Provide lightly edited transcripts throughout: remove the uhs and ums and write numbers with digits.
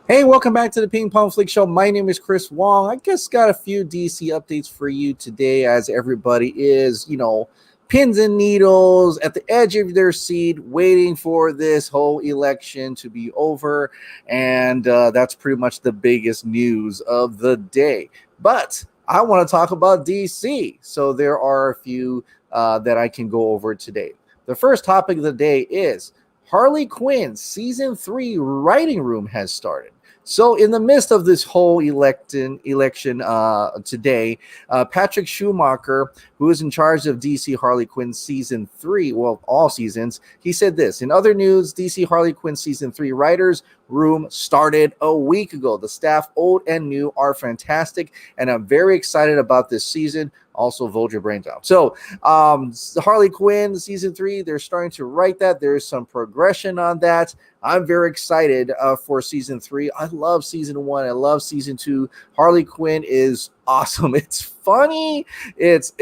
Hey, welcome back to the Ping Pong Flix Show. My name is Chris Wong. I guess got a few DC updates for you today, as everybody is, pins and needles at the edge of their seat, waiting for this whole election to be over. And that's pretty much the biggest news of the day. But I want to talk about DC. So there are a few that I can go over today. The first topic of the day is Harley Quinn Season 3 writing room has started. So in the midst of this whole election today, Patrick Schumacher, who is in charge of DC Harley Quinn Season 3, well, all seasons, he said this. In other news, DC Harley Quinn Season 3 writers room started a week ago. The staff, old and new, are fantastic, and I'm very excited about this season. Also, vote your brains out. So, Harley Quinn Season 3, they're starting to write that. There's some progression on that. I'm very excited for Season 3. I love Season 1. I love Season 2. Harley Quinn is awesome. It's funny. It's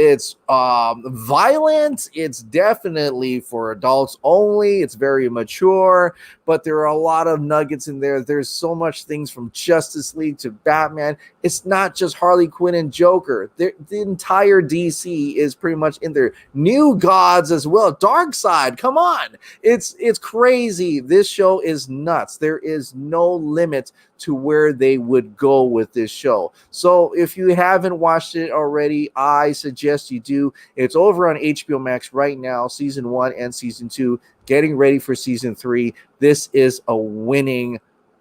violent. It's definitely for adults only. It's very mature, but there are a lot of nuggets in there. There's so much things from Justice League to Batman. It's not just Harley Quinn and Joker. The entire DC is pretty much in there. New gods as well. Darkseid, come on. It's crazy. This show is nuts. There is no limit to where they would go with this show. So if you haven't watched it already, I suggest you do. It's over on HBO Max right now, Season 1 and Season 2, getting ready for Season 3. This is a winning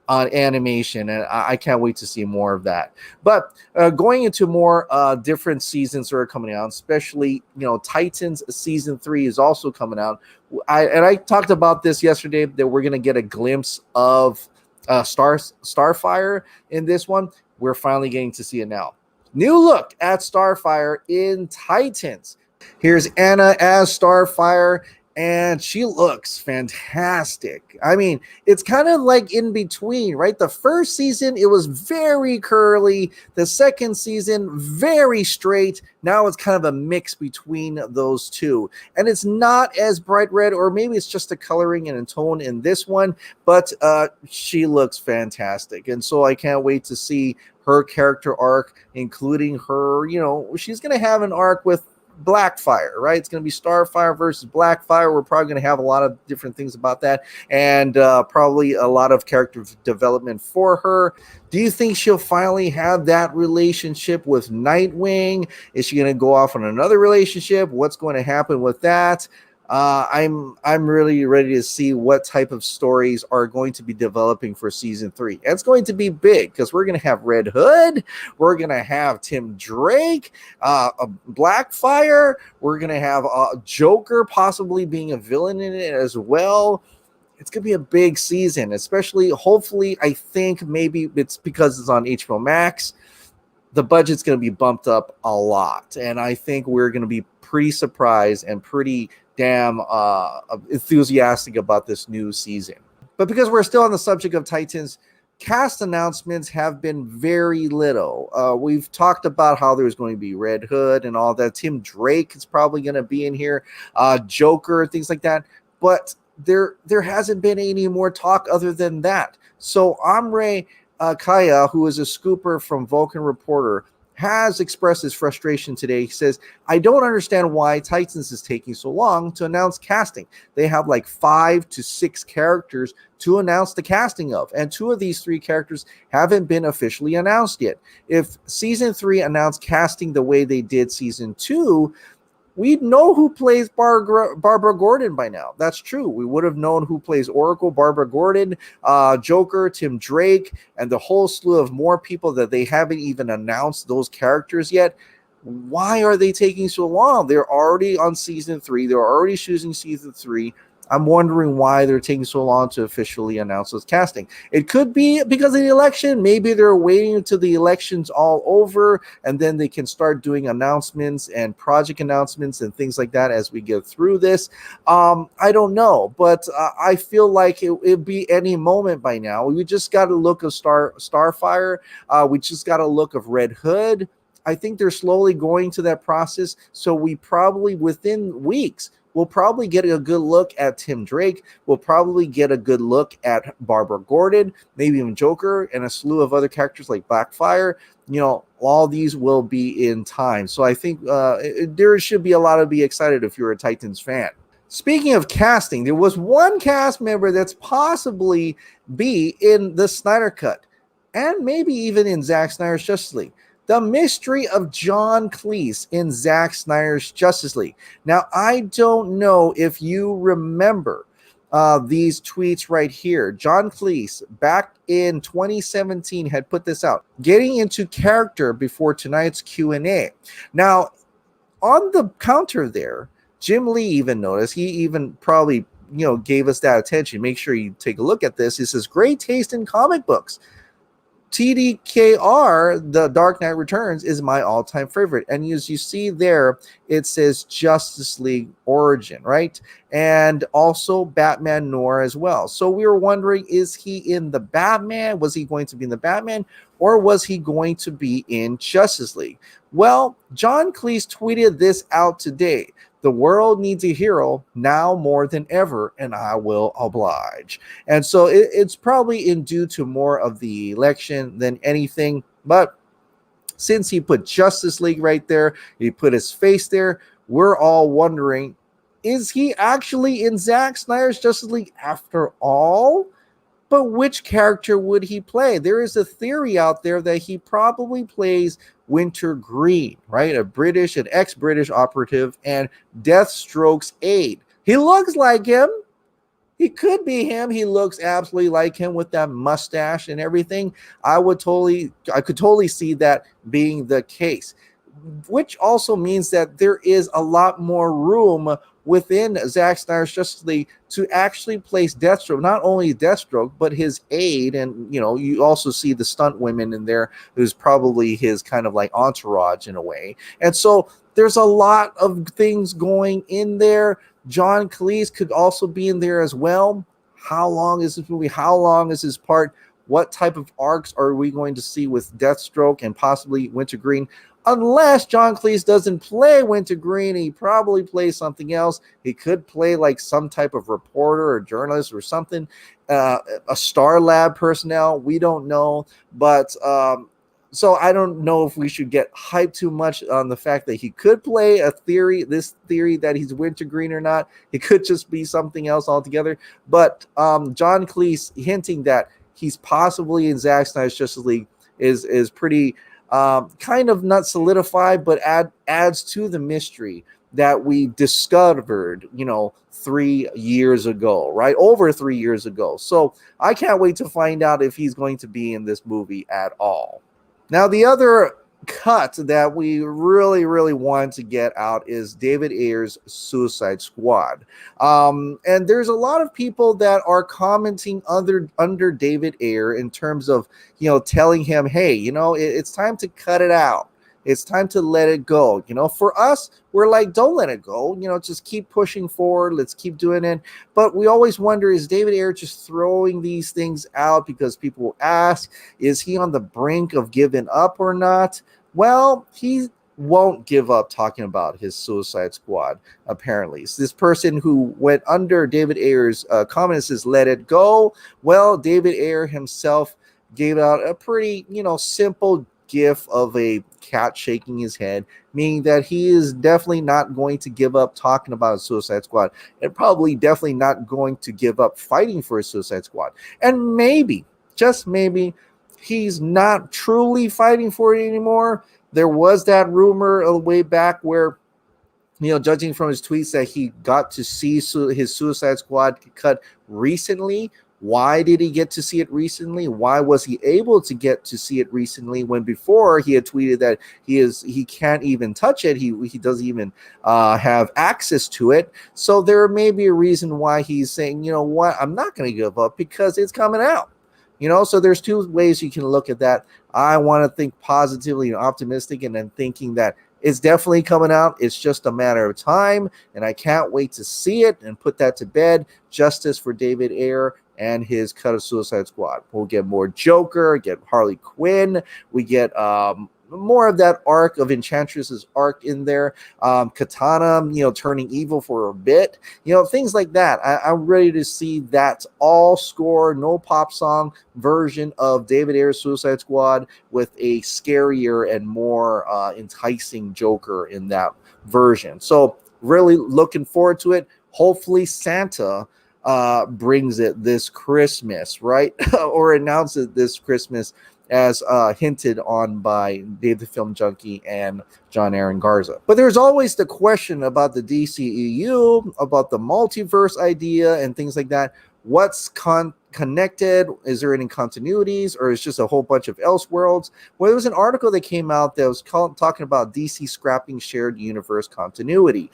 animation, and I can't wait to see more of that. But going into more different seasons that are coming out, especially Titans Season 3 is also coming out. I talked about this yesterday, that we're going to get a glimpse of Starfire in this one. We're finally getting to see it now. New look at Starfire in Titans. Here's Anna as Starfire, and she looks fantastic. I mean, it's kind of like in between, right? The first season, it was very curly. The second season, very straight. Now it's kind of a mix between those two. And it's not as bright red, or maybe it's just the coloring and a tone in this one, but she looks fantastic. And so I can't wait to see her character arc, including her, she's going to have an arc with Blackfire, right? It's going to be Starfire versus Blackfire. We're probably going to have a lot of different things about that, and probably a lot of character development for her. Do you think she'll finally have that relationship with Nightwing? Is she going to go off on another relationship? What's going to happen with that? I'm really ready to see what type of stories are going to be developing for Season 3. And it's going to be big, because we're going to have Red Hood, we're going to have Tim Drake, Blackfire, we're going to have Joker possibly being a villain in it as well. It's going to be a big season, especially, hopefully, I think maybe it's because it's on HBO Max. The budget's going to be bumped up a lot, and I think we're going to be pretty surprised and pretty damn enthusiastic about this new season. But because we're still on the subject of Titans, cast announcements have been very little. We've talked about how there's going to be Red Hood and all that. Tim Drake is probably going to be in here, Joker, things like that. But there hasn't been any more talk other than that. So Amre Kaya, who is a scooper from Vulcan Reporter, has expressed his frustration today. He says, I don't understand why Titans is taking so long to announce casting. They have like 5 to 6 characters to announce the casting of, and 2 of these 3 characters haven't been officially announced yet. If Season 3 announced casting the way they did Season 2, we'd know who plays Barbara Gordon by now. That's true. We would have known who plays Oracle, Barbara Gordon, Joker, Tim Drake, and the whole slew of more people that they haven't even announced those characters yet. Why are they taking so long? They're already on Season 3. They're already shooting Season 3. I'm wondering why they're taking so long to officially announce this casting. It could be because of the election. Maybe they're waiting until the election's all over, and then they can start doing announcements and project announcements and things like that as we get through this. I don't know, but I feel like it'd be any moment by now. We just got a look of Starfire. We just got a look of Red Hood. I think they're slowly going to that process, so we probably within weeks We'll probably get a good look at Tim Drake. We'll probably get a good look at Barbara Gordon, maybe even Joker, and a slew of other characters like Blackfire. All these will be in time. So I think there should be a lot to be excited if you're a Titans fan. Speaking of casting, there was one cast member that's possibly be in the Snyder Cut and maybe even in Zack Snyder's Justice League. The mystery of John Cleese in Zack Snyder's Justice League. Now, I don't know if you remember these tweets right here. John Cleese, back in 2017, had put this out, getting into character before tonight's Q&A. Now, on the counter there, Jim Lee even noticed, he even probably gave us that attention. Make sure you take a look at this. He says, great taste in comic books. TDKR, The Dark Knight Returns, is my all-time favorite. And as you see there, it says Justice League Origin, right? And also Batman Noir as well. So we were wondering, is he in the Batman? Was he going to be in the Batman? Or was he going to be in Justice League? Well, John Cleese tweeted this out today. The world needs a hero now more than ever, and I will oblige. And so it's probably in due to more of the election than anything. But since he put Justice League right there, he put his face there, we're all wondering, is he actually in Zack Snyder's Justice League after all? But which character would he play? There is a theory out there that he probably plays Wintergreen, right? An ex-British operative and Deathstroke's aide. He looks like him. He could be him. He looks absolutely like him with that mustache and everything. I could totally see that being the case, which also means that there is a lot more room within Zack Snyder's Justice League to actually place Deathstroke, not only Deathstroke, but his aide. And, you also see the stunt women in there, who's probably his kind of like entourage in a way. And so there's a lot of things going in there. John Cleese could also be in there as well. How long is this movie? How long is his part? What type of arcs are we going to see with Deathstroke and possibly Wintergreen? Unless John Cleese doesn't play Wintergreen, he probably plays something else. He could play like some type of reporter or journalist or something, a Star Lab personnel. We don't know. But so I don't know if we should get hyped too much on the fact that he could play this theory that he's Wintergreen or not. He could just be something else altogether. But John Cleese hinting that he's possibly in Zack Snyder's Justice League is pretty kind of not solidified, but adds to the mystery that we discovered, 3 years ago, right? Over 3 years ago. So I can't wait to find out if he's going to be in this movie at all. Now, the other cut that we really, really want to get out is David Ayer's Suicide Squad. And there's a lot of people that are commenting under David Ayer in terms of, telling him, hey, it's time to cut it out. It's time to let it go. For us, we're like, don't let it go. Just keep pushing forward. Let's keep doing it. But we always wonder, is David Ayer just throwing these things out because people will ask, is he on the brink of giving up or not? Well, he won't give up talking about his Suicide Squad, apparently. So this person who went under David Ayer's comment says, let it go. Well, David Ayer himself gave out a pretty, simple gif of a cat shaking his head, meaning that he is definitely not going to give up talking about a Suicide Squad, and probably definitely not going to give up fighting for a Suicide Squad. And maybe, just maybe, he's not truly fighting for it anymore. There was that rumor way back where, judging from his tweets, that he got to see his Suicide Squad cut recently. Why did he get to see it recently? Why was he able to get to see it recently when before he had tweeted that he can't even touch it? He doesn't even have access to it. So there may be a reason why he's saying, what, I'm not going to give up because it's coming out. So there's two ways you can look at that. I want to think positively and optimistic, and then thinking that it's definitely coming out. It's just a matter of time, and I can't wait to see it and put that to bed. Justice for David Ayer and his cut of Suicide Squad. We'll get more Joker, get Harley Quinn. We get more of that arc of Enchantress's arc in there. Katana, turning evil for a bit, things like that. I'm ready to see that all score, no pop song version of David Ayer's Suicide Squad with a scarier and more enticing Joker in that version. So really looking forward to it. Hopefully Santa brings it this Christmas, right? Or announces it this Christmas, as hinted on by Dave the Film Junkie and John Aaron Garza. But there's always the question about the DCEU, about the multiverse idea and things like that. What's connected? Is there any continuities, or is just a whole bunch of Elseworlds? Well, there was an article that came out that was talking about DC scrapping shared universe continuity.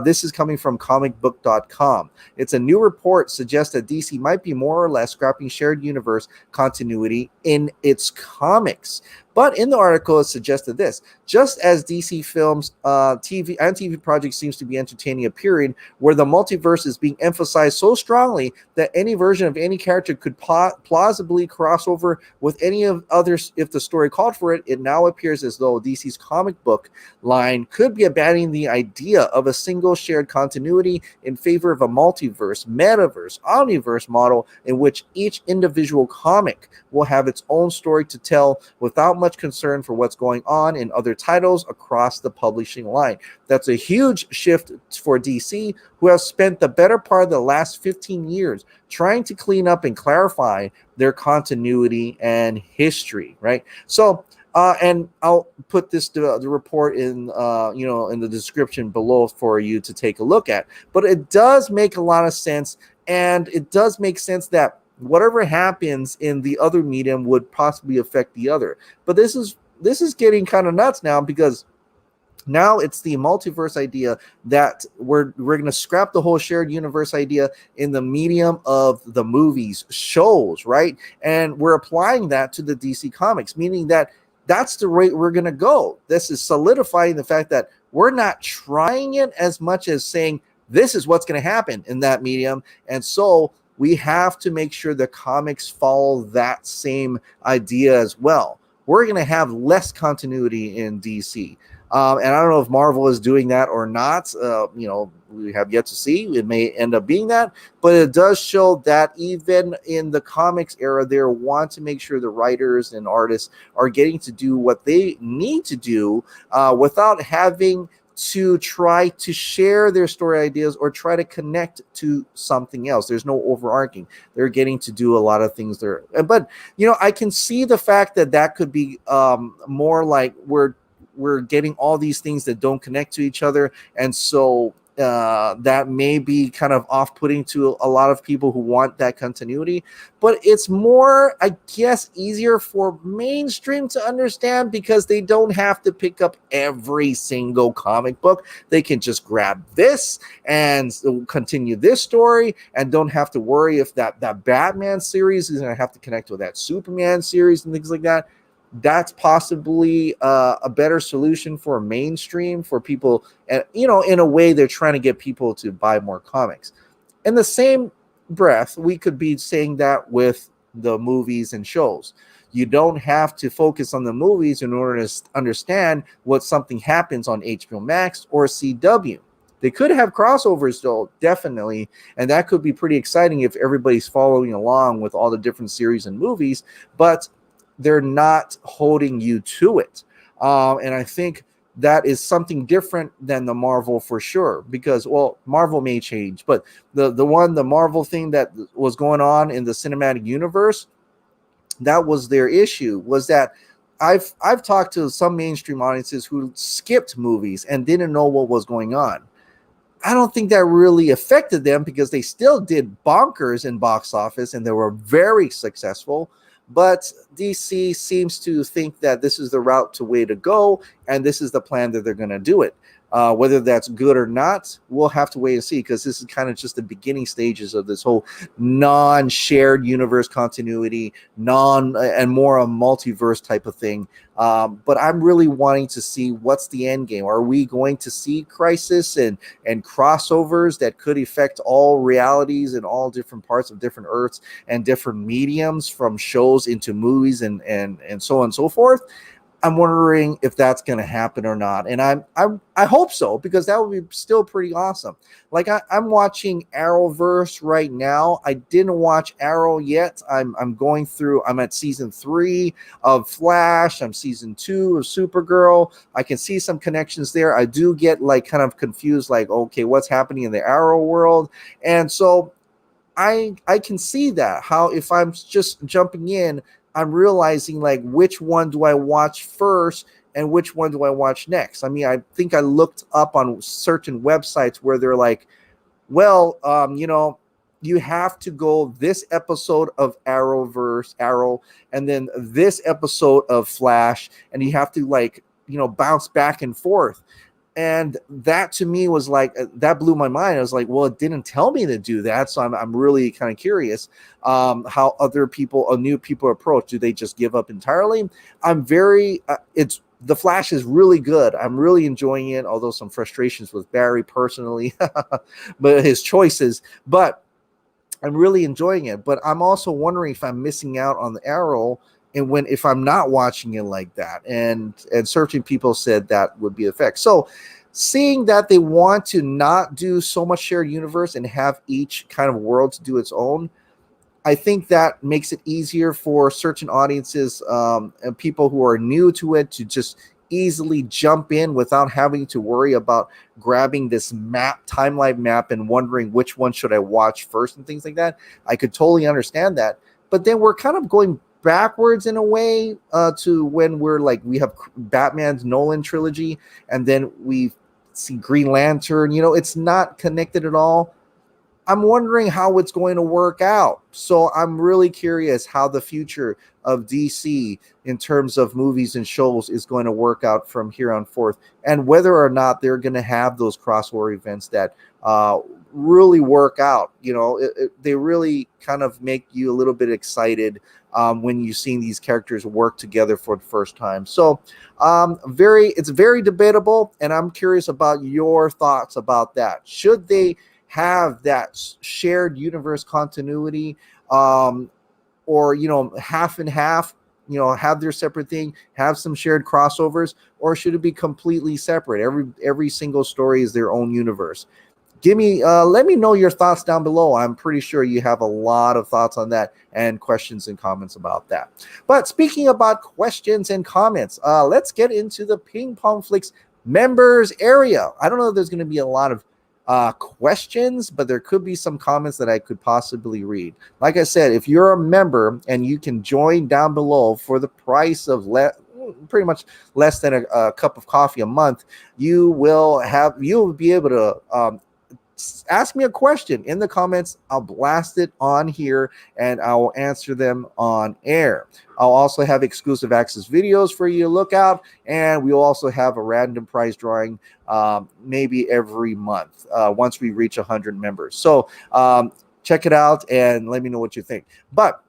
This is coming from comicbook.com. It's a new report suggests that DC might be more or less scrapping shared universe continuity in its comics. But in the article, it suggested this: just as DC films, TV projects seems to be entertaining a period where the multiverse is being emphasized so strongly that any version of any character could plausibly cross over with any of others if the story called for it, it now appears as though DC's comic book line could be abandoning the idea of a single shared continuity in favor of a multiverse, metaverse, omniverse model in which each individual comic will have its own story to tell without much concern for what's going on in other titles across the publishing line. That's a huge shift for DC, who have spent the better part of the last 15 years trying to clean up and clarify their continuity and history, right? So, and I'll put this the report in in the description below for you to take a look at. But it does make a lot of sense, and it does make sense that whatever happens in the other medium would possibly affect the other. But this is getting kind of nuts now, because now it's the multiverse idea that we're going to scrap the whole shared universe idea in the medium of the movies, shows, right? And we're applying that to the DC comics, meaning that that's the rate we're going to go. This is solidifying the fact that we're not trying it as much as saying this is what's going to happen in that medium. And so we have to make sure the comics follow that same idea as well. We're going to have less continuity in DC. And I don't know if Marvel is doing that or not. We have yet to see. It may end up being that. But it does show that even in the comics era, they want to make sure the writers and artists are getting to do what they need to do without having to try to share their story ideas or try to connect to something else. There's no overarching. They're getting to do a lot of things there. But, I can see the fact that could be more like we're getting all these things that don't connect to each other. And so that may be kind of off-putting to a lot of people who want that continuity. But it's more, I guess, easier for mainstream to understand, because they don't have to pick up every single comic book. They can just grab this and continue this story and don't have to worry if that Batman series is going to have to connect with that Superman series and things like that. That's possibly a better solution for mainstream, for people. And, in a way, they're trying to get people to buy more comics. In the same breath, we could be saying that with the movies and shows. You don't have to focus on the movies in order to understand what something happens on HBO Max or CW. They could have crossovers, though, definitely, and that could be pretty exciting if everybody's following along with all the different series and movies, but they're not holding you to it. And I think that is something different than the Marvel for sure, because, well, Marvel may change, but the Marvel thing that was going on in the cinematic universe, that was their issue, was that I've talked to some mainstream audiences who skipped movies and didn't know what was going on. I don't think that really affected them, because they still did bonkers in box office and they were very successful. But DC seems to think that this is the route to way to go, and this is the plan that they're going to do it. Whether that's good or not, we'll have to wait and see, because this is kind of just the beginning stages of this whole non-shared universe continuity, and more a multiverse type of thing. But I'm really wanting to see what's the end game. Are we going to see crisis and crossovers that could affect all realities and all different parts of different Earths and different mediums, from shows into movies and so on and so forth? I'm wondering if that's going to happen or not, and I hope so, because that would be still pretty awesome. Like I'm watching Arrowverse right now. I didn't watch Arrow yet. I'm going through. I'm at season 3 of Flash. I'm season 2 of Supergirl. I can see some connections there. I do get like kind of confused, like, okay, what's happening in the Arrow world, and so I can see that, how if I'm just jumping in, I'm realizing like which one do I watch first and which one do I watch next. I mean, I think I looked up on certain websites where they're like, well, you have to go this episode of Arrow, and then this episode of Flash, and you have to like, bounce back and forth. And that to me was like, that blew my mind. I was like, well, it didn't tell me to do that. So I'm really kind of curious how other people, new people approach. Do they just give up entirely? I'm very, the Flash is really good. I'm really enjoying it, although some frustrations with Barry personally, but his choices. But I'm really enjoying it. But I'm also wondering if I'm missing out on the Arrow, and if I'm not watching it like that. And certain people said that would be the effect. So seeing that they want to not do so much shared universe and have each kind of world to do its own, I think that makes it easier for certain audiences and people who are new to it to just easily jump in without having to worry about grabbing this timeline map and wondering which one should I watch first and things like that. I could totally understand that. But then we're kind of going backwards in a way to when we have Batman's Nolan trilogy, and then we see Green Lantern. It's not connected at all. I'm wondering how it's going to work out. So I'm really curious how the future of DC in terms of movies and shows is going to work out from here on forth, and whether or not they're going to have those crossover events that really work out. They really kind of make you a little bit excited when you're seeing these characters work together for the first time. So it's very debatable, and I'm curious about your thoughts about that. Should they have that shared universe continuity, or half and half, have their separate thing, have some shared crossovers, or should it be completely separate? Every single story is their own universe. Let me know your thoughts down below. I'm pretty sure you have a lot of thoughts on that and questions and comments about that. But speaking about questions and comments, let's get into the Ping Pong Flix members area. I don't know if there's going to be a lot of questions, but there could be some comments that I could possibly read. Like I said, if you're a member and you can join down below for the price of pretty much less than a cup of coffee a month, you'll be able to ask me a question in the comments. I'll blast it on here and I will answer them on air. I'll also have exclusive access videos for you to look out, and we'll also have a random prize drawing maybe every month once we reach 100 members. So check it out and let me know what you think. But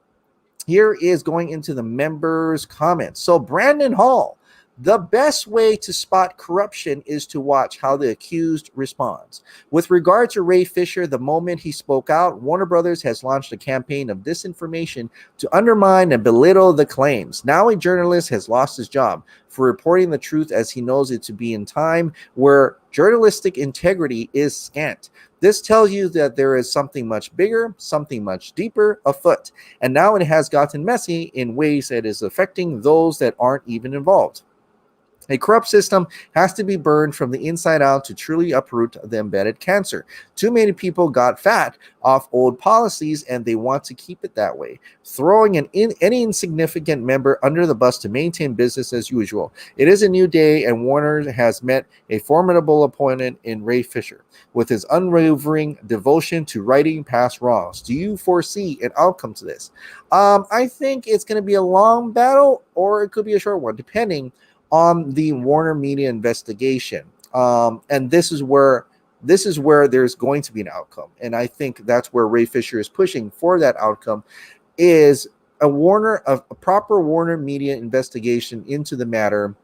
here is going into the members' comments. So Brandon Hall: the best way to spot corruption is to watch how the accused responds. With regard to Ray Fisher, the moment he spoke out, Warner Brothers has launched a campaign of disinformation to undermine and belittle the claims. Now a journalist has lost his job for reporting the truth, as he knows it to be in time where journalistic integrity is scant. This tells you that there is something much bigger, something much deeper afoot. And now it has gotten messy in ways that is affecting those that aren't even involved. A corrupt system has to be burned from the inside out to truly uproot the embedded cancer. Too many people got fat off old policies, and they want to keep it that way, throwing any insignificant member under the bus to maintain business as usual. It is a new day, and Warner has met a formidable opponent in Ray Fisher, with his unwavering devotion to righting past wrongs. Do you foresee an outcome to this? I think it's going to be a long battle, or it could be a short one, depending on the Warner Media investigation. And this is where there's going to be an outcome. And I think that's where Ray Fisher is pushing for that outcome, is a proper Warner Media investigation into the matter,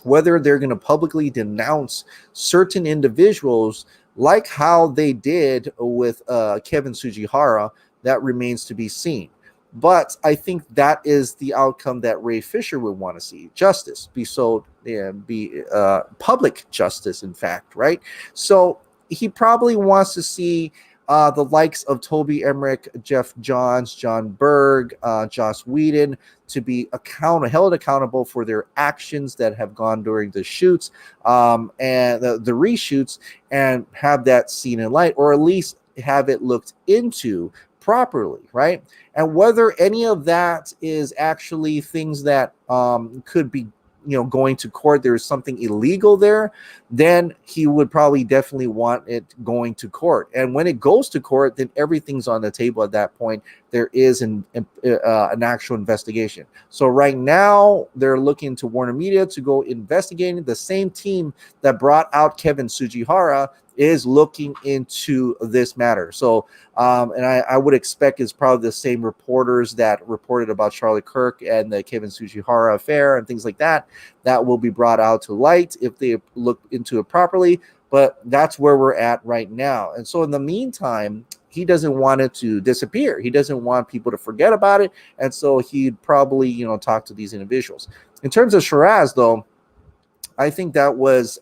whether they're going to publicly denounce certain individuals like how they did with Kevin Tsujihara. That remains to be seen. But I think that is the outcome that Ray Fisher would want to see. Justice be sold, be public justice, in fact, right? So he probably wants to see the likes of Toby Emmerich, Jeff Johns, John Berg, Joss Whedon to be held accountable for their actions that have gone during the shoots and the reshoots, and have that seen in light, or at least have it looked into properly, right? And whether any of that is actually things that could be, going to court, there's something illegal there, then he would probably definitely want it going to court. And when it goes to court, then everything's on the table at that point. There is an actual investigation. So right now, they're looking to Warner Media to go investigating. The same team that brought out Kevin Tsujihara is looking into this matter. So, and I would expect it's probably the same reporters that reported about Charlie Kirk and the Kevin Tsujihara affair and things like that, that will be brought out to light if they look into it properly. But that's where we're at right now. And so in the meantime, he doesn't want it to disappear. He doesn't want people to forget about it. And so he'd probably, talk to these individuals. In terms of Shiraz, though, I think that was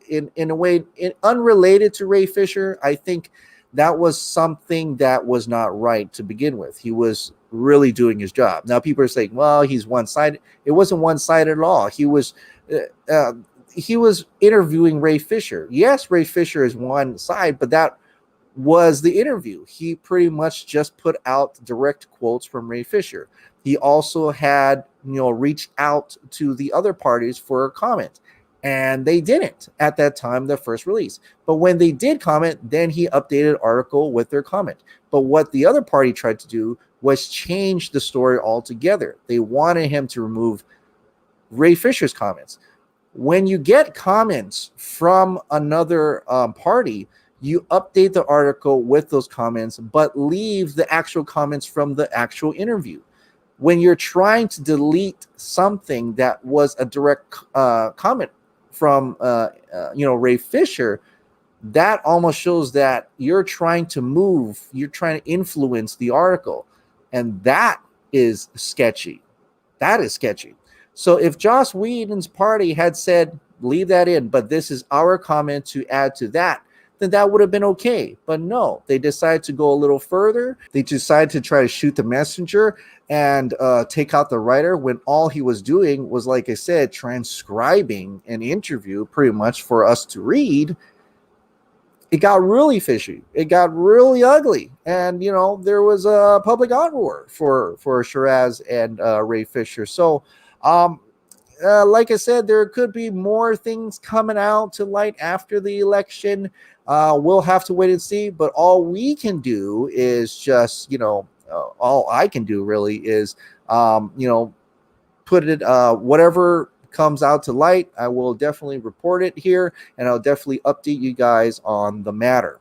in a way unrelated to Ray Fisher. I think that was something that was not right to begin with. He was really doing his job. Now people are saying, well, he's one-sided. It wasn't one-sided at all. He was interviewing Ray Fisher. Yes, Ray Fisher is one side, but that was the interview. He pretty much just put out direct quotes from Ray Fisher. He also had, reached out to the other parties for a comment, and they didn't at that time, the first release. But when they did comment, then he updated article with their comment. But what the other party tried to do was change the story altogether. They wanted him to remove Ray Fisher's comments. When you get comments from another party, you update the article with those comments, but leave the actual comments from the actual interview. When you're trying to delete something that was a direct comment from Ray Fisher, that almost shows that you're trying to influence the article, and that is sketchy. That is sketchy. So if Joss Whedon's party had said, leave that in, but this is our comment to add to that, then that would have been okay. But no, they decided to go a little further. They decided to try to shoot the messenger and take out the writer, when all he was doing was, like I said, transcribing an interview pretty much for us to read. It got really fishy. It got really ugly. And, there was a public uproar for Shiraz and Ray Fisher. So, like I said, there could be more things coming out to light after the election. We'll have to wait and see. But all we can do is just, all I can do really is, put it, whatever comes out to light, I will definitely report it here, and I'll definitely update you guys on the matter.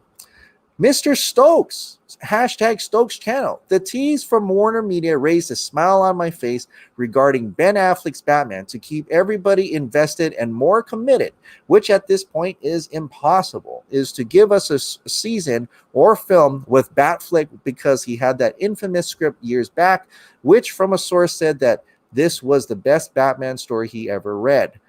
Mr. Stokes, hashtag Stokes channel. The tease from Warner Media raised a smile on my face regarding Ben Affleck's Batman to keep everybody invested and more committed, which at this point is impossible, is to give us a season or film with Batfleck, because he had that infamous script years back, which from a source said that this was the best Batman story he ever heard.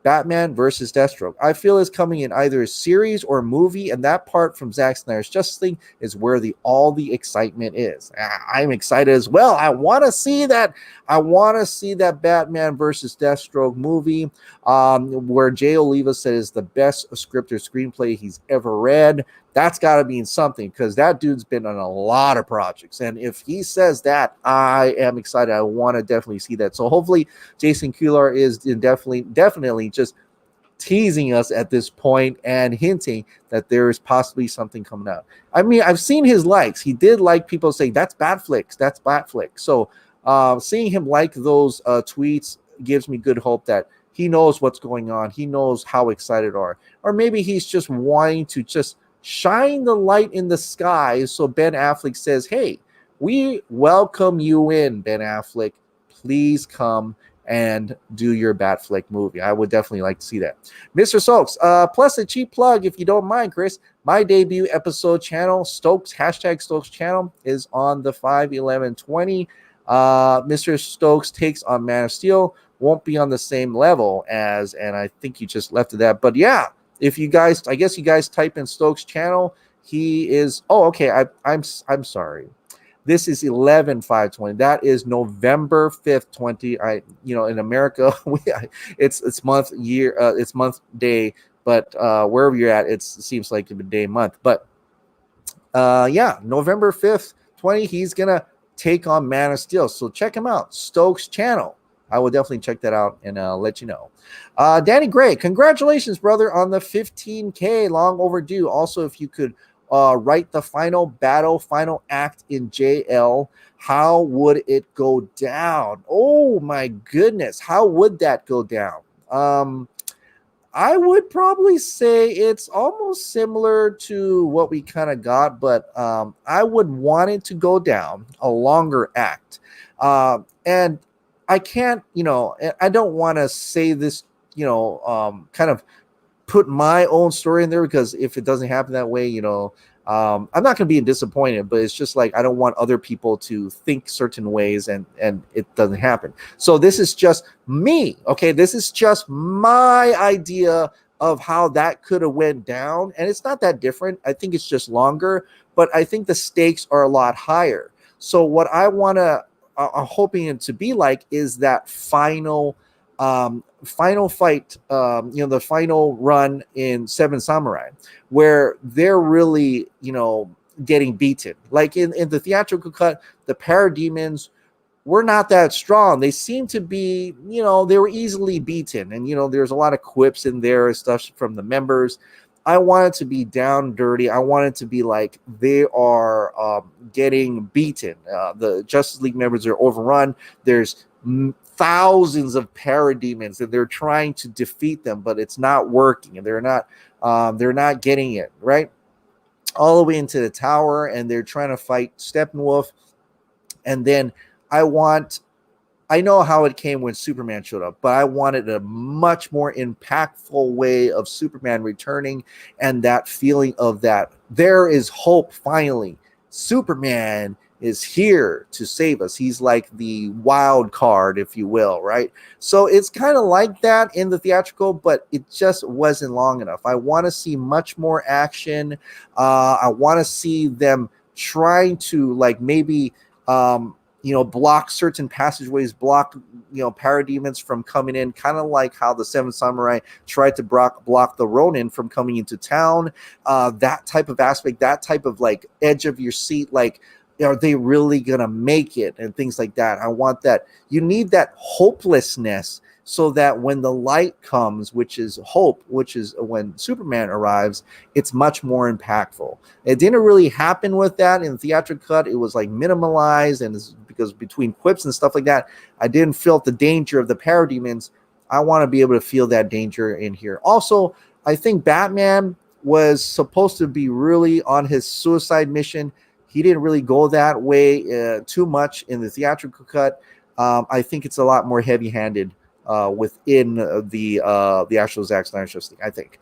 Batman versus Deathstroke. I feel is coming in either a series or a movie, and that part from Zack Snyder's Justice League is where all the excitement is. I'm excited as well. I want to see that. I want to see that Batman versus Deathstroke movie, where Jay Oliva said is the best script or screenplay he's ever read. That's got to be in something, because that dude's been on a lot of projects. And if he says that, I am excited. I want to definitely see that. So hopefully Jason Kular is definitely just teasing us at this point and hinting that there is possibly something coming out. I mean, I've seen his likes. He did like people saying, that's Batflix. That's Batflix. So seeing him like those tweets gives me good hope that he knows what's going on. He knows how excited are. Or maybe he's just wanting to just shine the light in the sky, so Ben Affleck says, hey, we welcome you in, Ben Affleck. Please come and do your Batfleck movie. I would definitely like to see that. Mr. Stokes, plus a cheap plug, if you don't mind, Chris. My debut episode channel, Stokes, hashtag Stokes channel, is on the 5/11/20. Mr. Stokes takes on Man of Steel. Won't be on the same level as, and I think you just left it that. But yeah, if you guys, I guess you guys type in Stokes channel, he is. Oh, okay. I'm sorry. This is 11/5/20. That is November 5th, 20. In America, it's month, year, it's month, day, but wherever you're at, it seems like a day, month. But yeah, November 5th, 20, he's gonna take on Man of Steel. So check him out, Stokes channel. I will definitely check that out and let you know. Danny Gray, congratulations, brother, on the 15K. Long overdue. Also, if you could write the final battle, final act in JL, how would it go down? Oh my goodness, how would that go down? I would probably say it's almost similar to what we kind of got, but I would want it to go down a longer act. And I can't, I don't want to say this, kind of put my own story in there, because if it doesn't happen that way, I'm not going to be disappointed, but it's just like I don't want other people to think certain ways and it doesn't happen. So this is just me, okay? This is just my idea of how that could have went down, and it's not that different. I think it's just longer, but I think the stakes are a lot higher. So what I want to, I'm hoping it to be like is that final fight, the final run in Seven Samurai, where they're really, getting beaten. Like in the theatrical cut, the parademons were not that strong. They seem to be, they were easily beaten. And, there's a lot of quips in there and stuff from the members. I want it to be down dirty. I want it to be like they are getting beaten. The Justice League members are overrun. There's thousands of parademons, and they're trying to defeat them, but it's not working, and they're not getting it right all the way into the tower, and they're trying to fight Steppenwolf. And then I know how it came when Superman showed up, but I wanted a much more impactful way of Superman returning, and that feeling of that there is hope finally. Superman is here to save us. He's like the wild card, if you will, right? So it's kind of like that in the theatrical, but it just wasn't long enough. I want to see much more action. I want to see them trying to maybe block certain passageways, block parademons from coming in, kind of like how the Seven Samurai tried to block the Ronin from coming into town. That type of aspect, that type of edge of your seat, are they really gonna make it, and things like that. I want that. You need that hopelessness, so that when the light comes, which is hope, which is when Superman arrives, it's much more impactful. It didn't really happen with that in the theatrical cut. It was minimalized, and because between quips and stuff like that, I didn't feel the danger of the parademons. I want to be able to feel that danger in here. Also, I think Batman was supposed to be really on his suicide mission. He didn't really go that way too much in the theatrical cut. I think it's a lot more heavy-handed within the actual Zack Snyder Show thing, I think.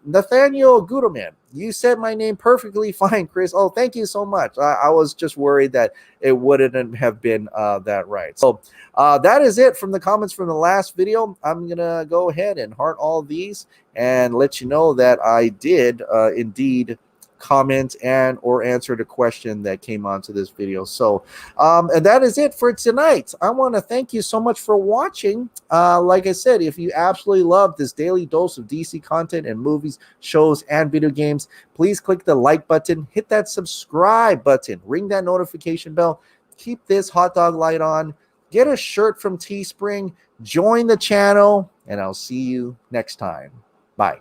Nathaniel Guterman, you said my name perfectly fine, Chris. Oh, thank you so much. I was just worried that it wouldn't have been that right. So that is it from the comments from the last video. I'm going to go ahead and heart all these and let you know that I did indeed comment and or answered a question that came onto this video. So and that is it for tonight. I want to thank you so much for watching. Like I said, if you absolutely love this daily dose of DC content and movies, shows, and video games, please click the like button, hit that subscribe button, ring that notification bell, keep this hot dog light on, get a shirt from Teespring, join the channel, and I'll see you next time. Bye.